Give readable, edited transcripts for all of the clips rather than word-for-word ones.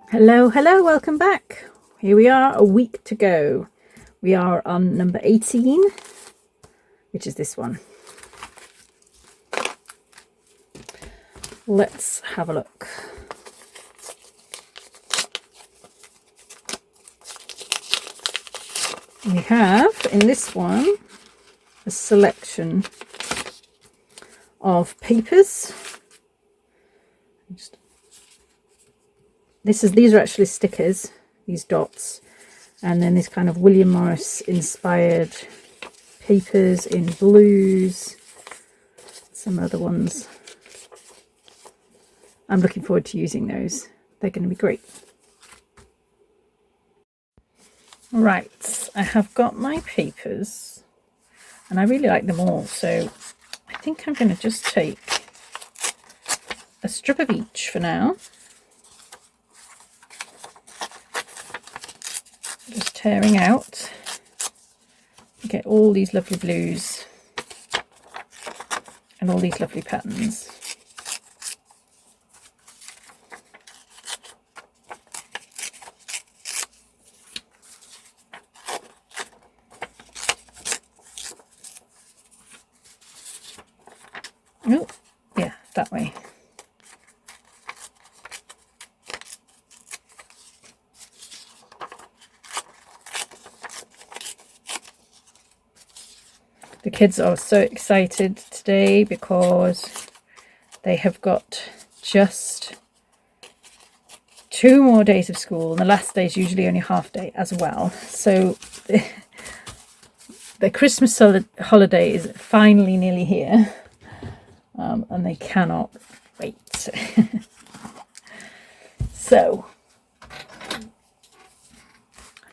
Hello, welcome back. Here we are, a week to go. We are on number 18, which is this one. Let's have a look. We have in this one a selection of papers. These are actually stickers, these dots, and then this kind of William Morris inspired papers in blues, some other ones. I'm looking forward to using those. They're going to be great. Right, I have got my papers and I really like them all, so I think I'm going to just take a strip of each for now. Just tearing out, get all these lovely blues and all these lovely patterns. Oh, yeah, that way. The kids are so excited today because they have got just 2 more days of school, and the last day is usually only half day as well. So the Christmas holiday is finally nearly here, and they cannot wait. So,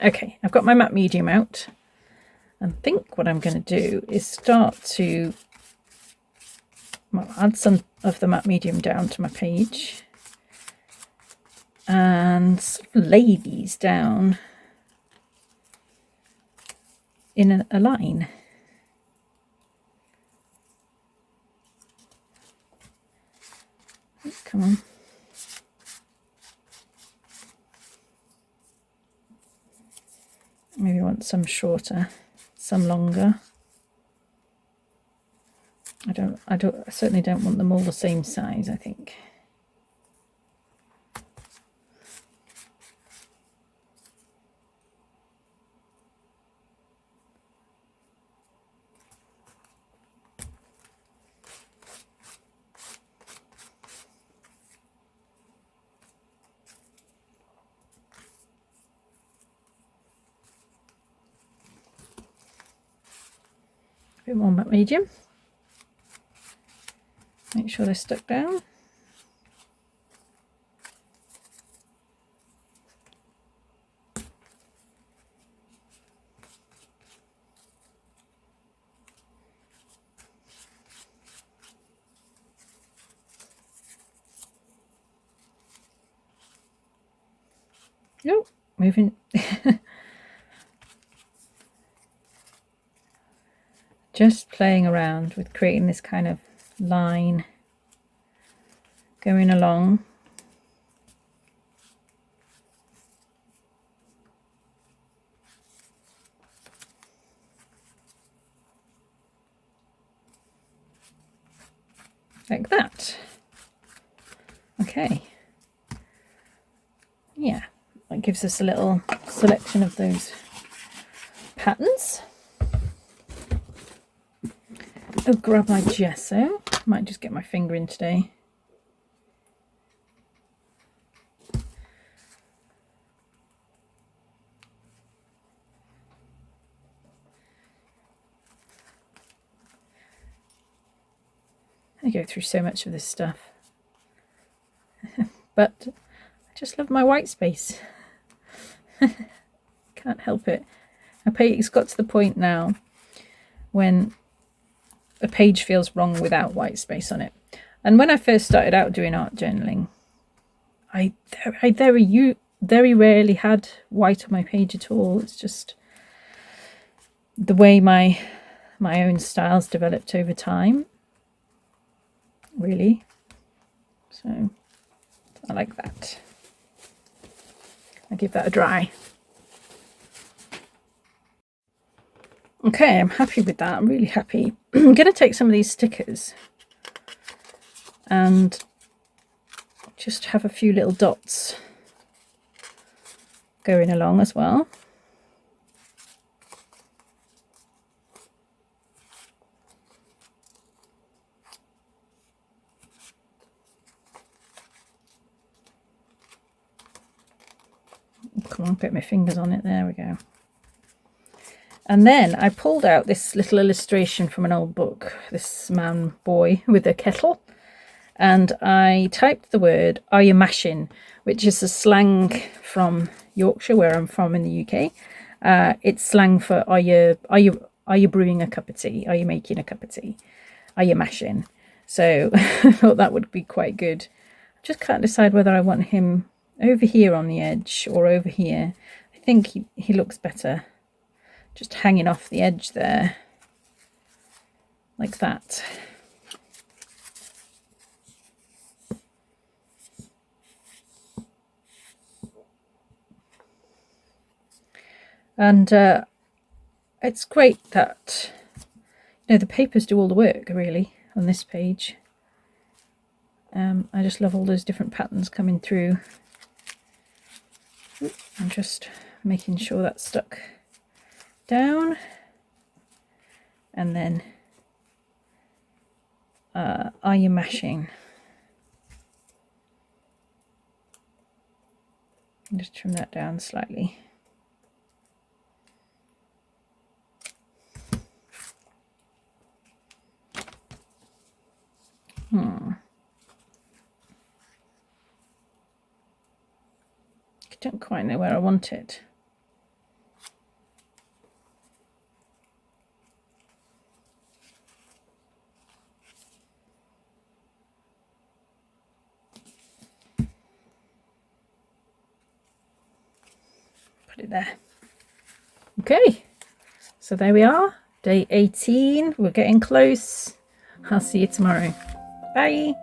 okay, I've got my matte medium out. I think what I'm going to do is start to add some of the matte medium down to my page and sort of lay these down in a line. Come on. Maybe want some shorter, some longer. I certainly don't want them all the same size, I think. A bit more matte medium. Make sure they're stuck down. Oh, moving. Just playing around with creating this kind of line going along. Like that. Okay. Yeah, that gives us a little selection of those patterns. I'll grab my gesso. Might just get my finger in today. I go through so much of this stuff. But I just love my white space. Can't help it. It's got to the point now when a page feels wrong without white space on it. And when I first started out doing art journaling, I very rarely had white on my page at all. It's just the way my own styles developed over time really. So I like that. I'll give that a dry. Okay, I'm happy with that. I'm really happy. I'm going to take some of these stickers and just have a few little dots going along as well. Come on, get my fingers on it. There we go. And then I pulled out this little illustration from an old book, this boy with a kettle, and I typed the word, "Are you mashing?" which is a slang from Yorkshire, where I'm from in the UK. It's slang for are you brewing a cup of tea? Are you making a cup of tea? Are you mashing? So I thought that would be quite good. I just can't decide whether I want him over here on the edge or over here. I think he looks better just hanging off the edge there, like that. And it's great that, you know, the papers do all the work really on this page. I just love all those different patterns coming through. I'm just making sure that's stuck down, and then are you mashing? Just trim that down slightly. I don't quite know where I want it. Put it there. Okay, so there we are, day 18. We're getting close. I'll see you tomorrow. Bye.